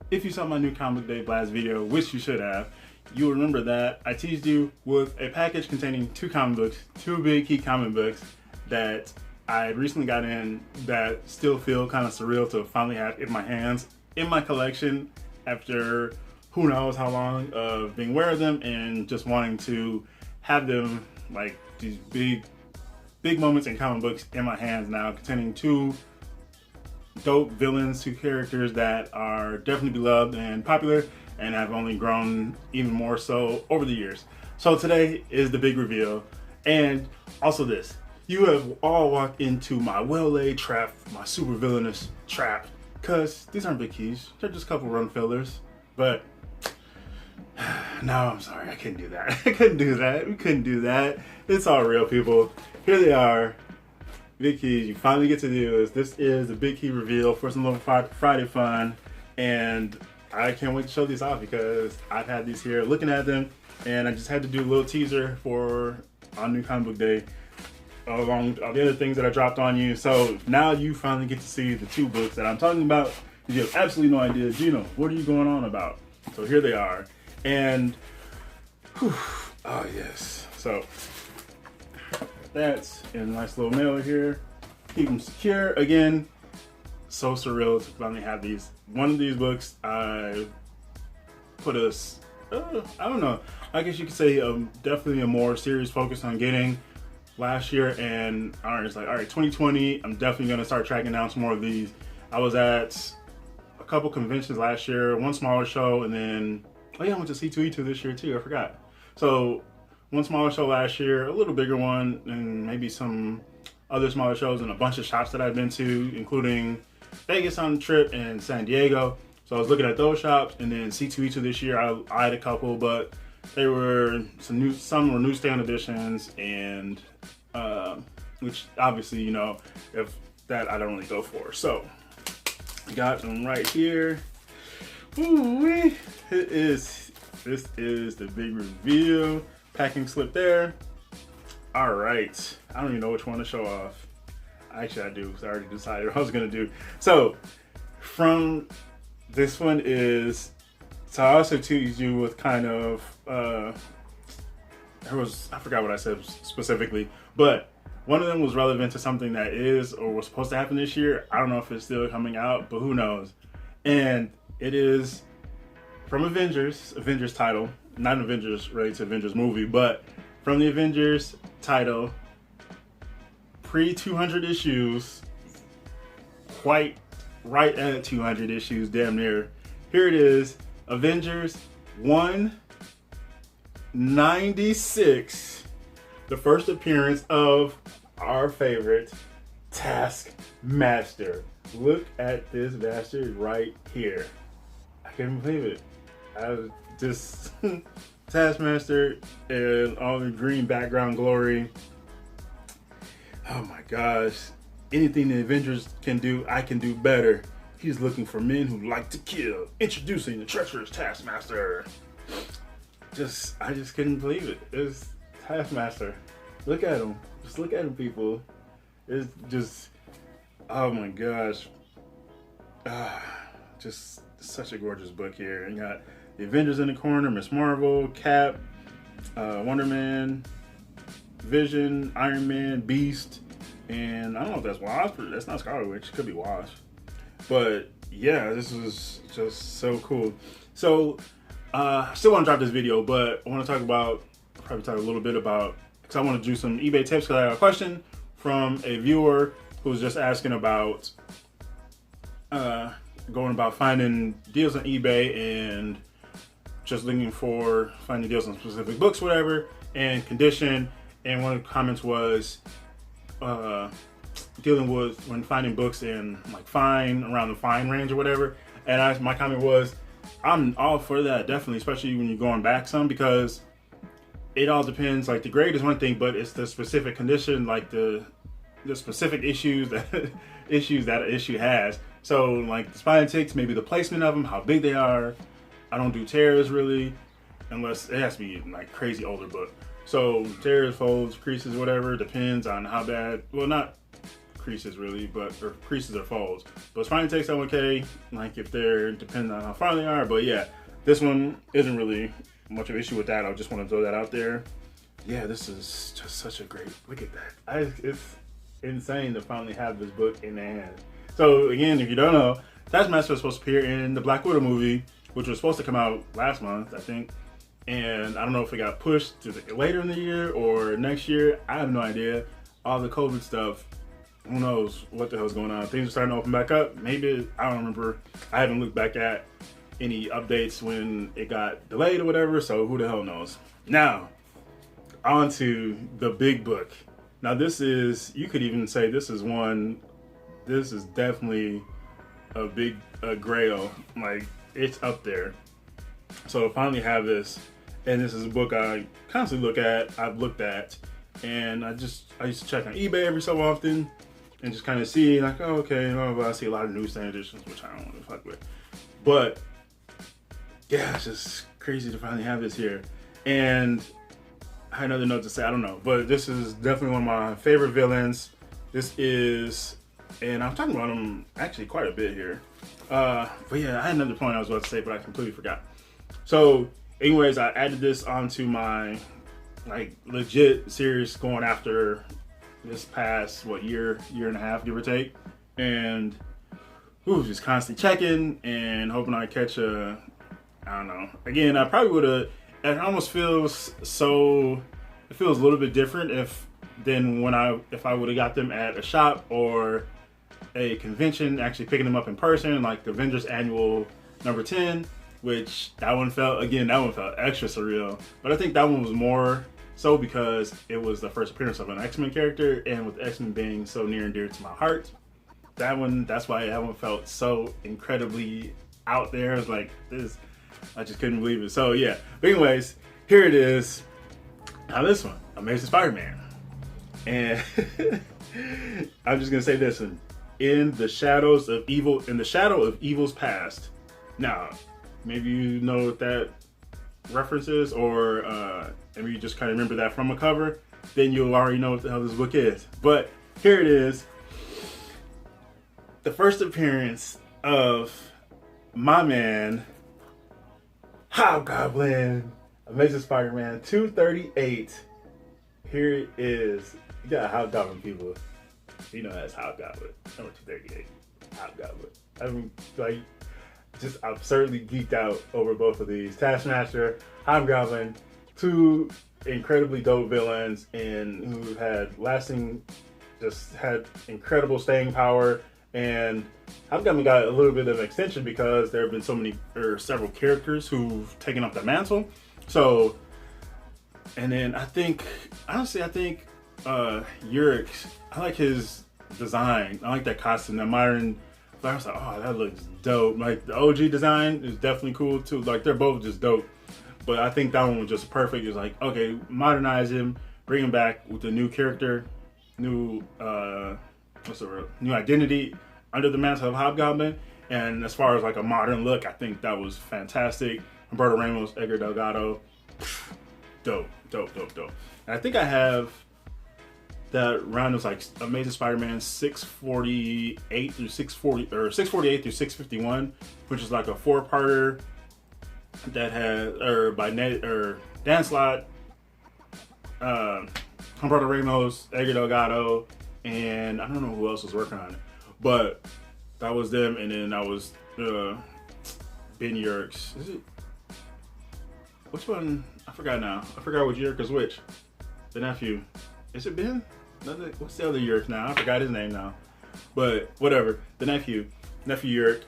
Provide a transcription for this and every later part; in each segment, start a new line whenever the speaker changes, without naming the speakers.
If you saw my new Comic Day Blast video, which you should have, you'll remember that I teased you with a package containing two comic books, two big key comic books that I recently got in that still feel kind of surreal to finally have in my hands, in my collection, after who knows how long of being aware of them and just wanting to have them, like these big moments in comic books in my hands now, containing two dope villains, two characters that are definitely beloved and popular and have only grown even more so over the years. So today is the big reveal, and also this. You have all walked into my well-laid trap, my super villainous trap, because these aren't big keys, they're just a couple run fillers. But no, I'm sorry, I couldn't do that. I couldn't do that. We couldn't do that. It's all real, people. Here they are. Big keys. You finally get to do this. This is the big key reveal for some little Friday fun, and I can't wait to show these off because I've had these here looking at them, and I just had to do a little teaser for on New Comic Book Day along with all the other things that I dropped on you. So now you finally get to see the two books that I'm talking about. You have absolutely no idea, Gino, what are you going on about? So here they are, and whew, oh yes. So that's in a nice little mailer here. Keep them secure. Again, so surreal to finally have these. One of these books I put a, I don't know, I guess you could say definitely a more serious focus on getting last year, and I was like, all right, 2020, I'm definitely going to start tracking down some more of these. I was at a couple conventions last year, one smaller show, and then, oh yeah, I went to C2E2 this year too, I forgot. So one smaller show last year, a little bigger one, and maybe some other smaller shows, and a bunch of shops that I've been to, including Vegas on the trip and San Diego. So I was looking at those shops, and then C2E2 this year, I had a couple, but they were some were newsstand editions, and which obviously, you know, if that I don't really go for. So got them right here. Ooh, this is the big reveal. Packing slip there. All right, I don't even know which one to show off. Actually, I do, because I already decided what I was gonna do. So from this one is, so I also teased you with kind of, I forgot what I said specifically, but one of them was relevant to something that is or was supposed to happen this year. I don't know if it's still coming out, but who knows. And it is from Avengers title, not Avengers related to Avengers movie, but from the Avengers title, pre-200 issues, quite right at 200 issues, damn near. Here it is, Avengers 196, the first appearance of our favorite Taskmaster. Look at this bastard right here. I can't believe it. I was just Taskmaster and all the green background glory. Oh my gosh. Anything the Avengers can do, I can do better. He's looking for men who like to kill. Introducing the treacherous Taskmaster. I just couldn't believe it. It's Taskmaster. Look at him. Just look at him, people. It's just, oh my gosh. Just such a gorgeous book here. You got the Avengers in the corner, Miss Marvel, Cap, Wonder Man, Vision, Iron Man, Beast, and I don't know if that's Wasp, that's not Scarlet Witch, it could be Wasp. But yeah, this was just so cool. So I still want to drop this video, but I want to probably talk a little bit about, because I want to do some eBay tips, because I got a question from a viewer who was just asking about going about finding deals on eBay and just looking for finding deals on specific books, whatever, and condition. And one of the comments was dealing with when finding books in like fine, around the fine range or whatever. And my comment was, I'm all for that, definitely, especially when you're going back some, because it all depends. Like the grade is one thing, but it's the specific condition, like the specific issues that an issue has. So like the spine ticks, maybe the placement of them, how big they are. I don't do tears really, unless it has to be like crazy older book. So tears, folds, creases, whatever, depends on how bad. Well, not creases really, or creases or folds. But spine takes okay, like if they're depending on how far they are. But yeah, this one isn't really much of an issue with that. I just want to throw that out there. Yeah, this is just such a great, look at that. It's insane to finally have this book in the hand. So again, if you don't know, Taskmaster was supposed to appear in the Black Widow movie, which was supposed to come out last month, I think. And I don't know if it got pushed to later in the year or next year. I have no idea. All the COVID stuff, who knows what the hell's going on. Things are starting to open back up. Maybe, I don't remember. I haven't looked back at any updates when it got delayed or whatever, so who the hell knows. Now, on to the big book. Now this is, you could even say this is definitely a grail. Like, it's up there. So to finally have this, and this is a book I constantly I've looked at, and I used to check on eBay every so often and just kind of see like, oh, okay, I see a lot of newsstand editions, which I don't want to fuck with. But yeah, it's just crazy to finally have this here. And I had another note to say, I don't know, but this is definitely one of my favorite villains. This is, and I'm talking about him actually quite a bit here. But yeah, I had another point I was about to say, but I completely forgot. So anyways, I added this onto my like legit series going after this past, year and a half, give or take. And just constantly checking and hoping I catch I don't know. Again, I probably would have, it almost feels so, it feels a little bit different if I would have got them at a shop or a convention, actually picking them up in person, like the Avengers annual number 10, which that one felt extra surreal. But I think that one was more so because it was the first appearance of an X-Men character, and with X-Men being so near and dear to my heart, that's why that one felt so incredibly out there. It was like this, I just couldn't believe it. So yeah, but anyways, here it is. Now this one, Amazing Spider-Man. And I'm just gonna say this one. In the shadow of evil's past. Now, maybe you know what that reference is, or maybe you just kind of remember that from a cover, then you'll already know what the hell this book is. But here it is. The first appearance of my man, Hobgoblin, Amazing Spider-Man 238. Here it is. You got Hobgoblin, people. You know that's Hobgoblin. Number 238. Hobgoblin. I mean, like, just absurdly geeked out over both of these. Taskmaster, Hobgoblin, two incredibly dope villains, and who had incredible staying power. And Hobgoblin got a little bit of an extension because there have been several characters who've taken up the mantle. So, and then I think Yurik, I like his design. I like that costume, that modern. I was like, oh, that looks dope. Like the OG design is definitely cool too. Like they're both just dope. But I think that one was just perfect. It's like, okay, modernize him, bring him back with a new character, new new identity under the mantle of Hobgoblin. And as far as like a modern look, I think that was fantastic. Humberto Ramos, Edgar Delgado, dope. And I think I have that round was like Amazing Spider-Man 648 through 648 through 651, which is like a 4-parter that had by Dan Slott, Humberto Ramos, Edgar Delgado, and I don't know who else was working on it, but that was them. And then that was Ben Yerkes. Is it? Which one? I forgot now. I forgot which Yerk is which. The nephew. Is it Ben? What's the other Yerk now? I forgot his name now. But whatever. The nephew Yerk,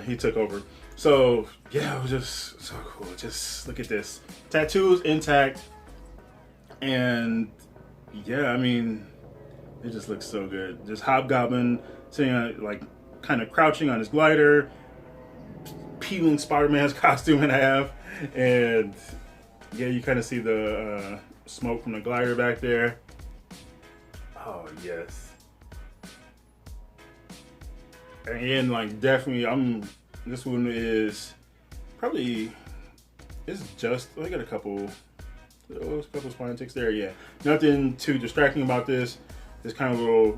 he took over. So yeah, it was just so cool. Just look at this. Tattoos intact. And yeah, I mean, it just looks so good. Just Hobgoblin sitting like kind of crouching on his glider, peeling Spider-Man's costume in half. And yeah, you kind of see the smoke from the glider back there. Oh yes. And like definitely, this one is probably, it's just, I got a couple spine ticks there. Yeah, nothing too distracting about this. This kind of little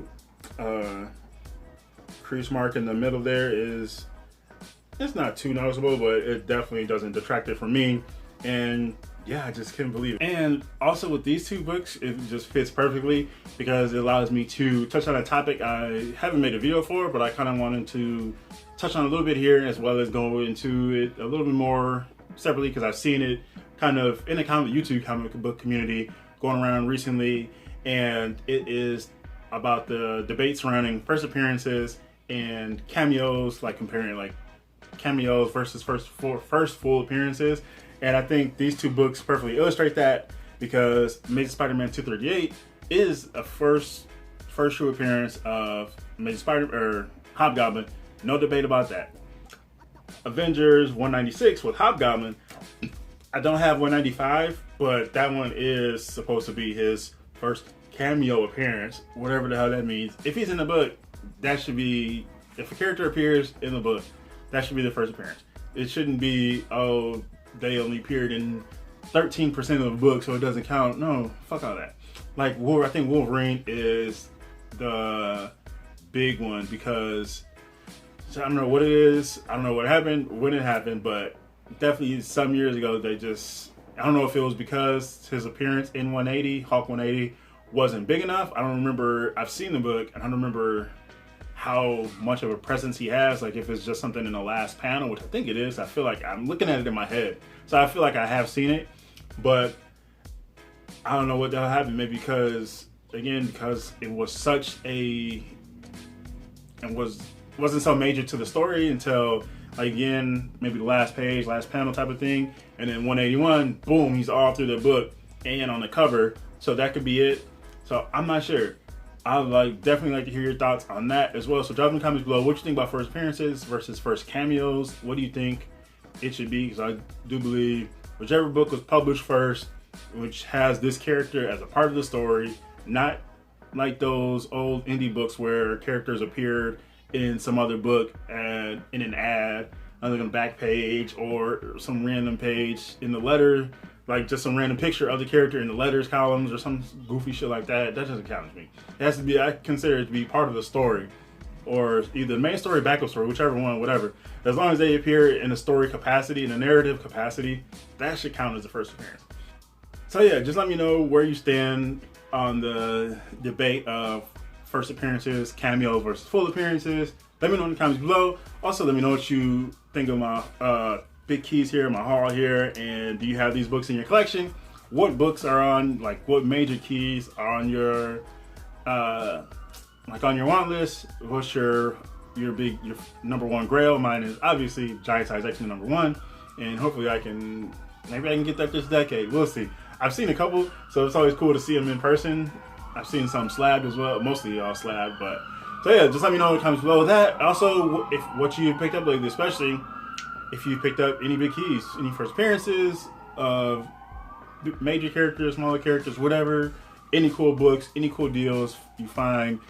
crease mark in the middle there is, it's not too noticeable, but it definitely doesn't detract it from me. And yeah, I just couldn't believe it. And also with these two books, it just fits perfectly because it allows me to touch on a topic I haven't made a video for, but I kind of wanted to touch on a little bit here, as well as go into it a little bit more separately because I've seen it kind of in the YouTube comic book community going around recently, and it is about the debate surrounding first appearances and cameos, like comparing like cameos versus first full appearances. And I think these two books perfectly illustrate that, because Amazing Spider-Man 238 is a first true appearance of Hobgoblin. No debate about that. Avengers 196 with Hobgoblin, I don't have 195, but that one is supposed to be his first cameo appearance, whatever the hell that means. If he's in the book, that should be, if a character appears in the book, that should be the first appearance. It shouldn't be, oh, they only appeared in 13% of the book, so it doesn't count. No, fuck all that. Like, I think Wolverine is the big one, because I don't know what it is. I don't know what happened, when it happened, but definitely some years ago, they just, I don't know if it was because his appearance in 180, Hulk 180, wasn't big enough. I don't remember, I've seen the book, and I don't remember how much of a presence he has, like if it's just something in the last panel, which I think it is. I feel like I'm looking at it in my head, so I feel like I have seen it, but I don't know what the hell happened. Maybe because, again, because it was such a, and wasn't so major to the story until, like, again, maybe the last page, last panel type of thing, and then 181, boom, he's all through the book and on the cover. So that could be it. So I'm not sure. I would definitely like to hear your thoughts on that as well. So drop in the comments below what you think about first appearances versus first cameos. What do you think it should be? Because I do believe whichever book was published first, which has this character as a part of the story, not like those old indie books where characters appeared in some other book and in an ad, either on the back page or some random page in the letter, like just some random picture of the character in the letters columns or some goofy shit like that. That doesn't count to me. It has to be, I consider it to be part of the story, or either the main story, backup story, whichever one, whatever. As long as they appear in a story capacity, in a narrative capacity, that should count as the first appearance. So yeah, just let me know where you stand on the debate of first appearances, cameo versus full appearances. Let me know in the comments below. Also, let me know what you think of my big keys here, my haul here, and do you have these books in your collection? What books are on, like, what major keys are on your like on your want list? What's your number one grail? Mine is obviously Giant Size X-Men #1, and hopefully maybe I can get that this decade. We'll see. I've seen a couple, so it's always cool to see them in person. I've seen some slabbed as well, mostly all slabbed, but so yeah, just let me know in the comments below that. Also, if what you picked up lately, especially if you picked up any big keys, any first appearances of major characters, smaller characters, whatever, any cool books, any cool deals you found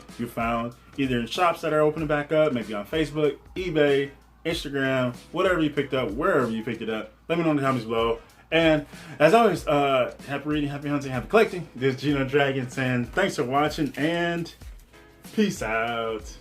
either in shops that are opening back up, maybe on Facebook, eBay, Instagram, whatever you picked up, wherever you picked it up. Let me know in the comments below. And as always, happy reading, happy hunting, happy collecting. This is GENOTHADRAGON saying thanks for watching and peace out.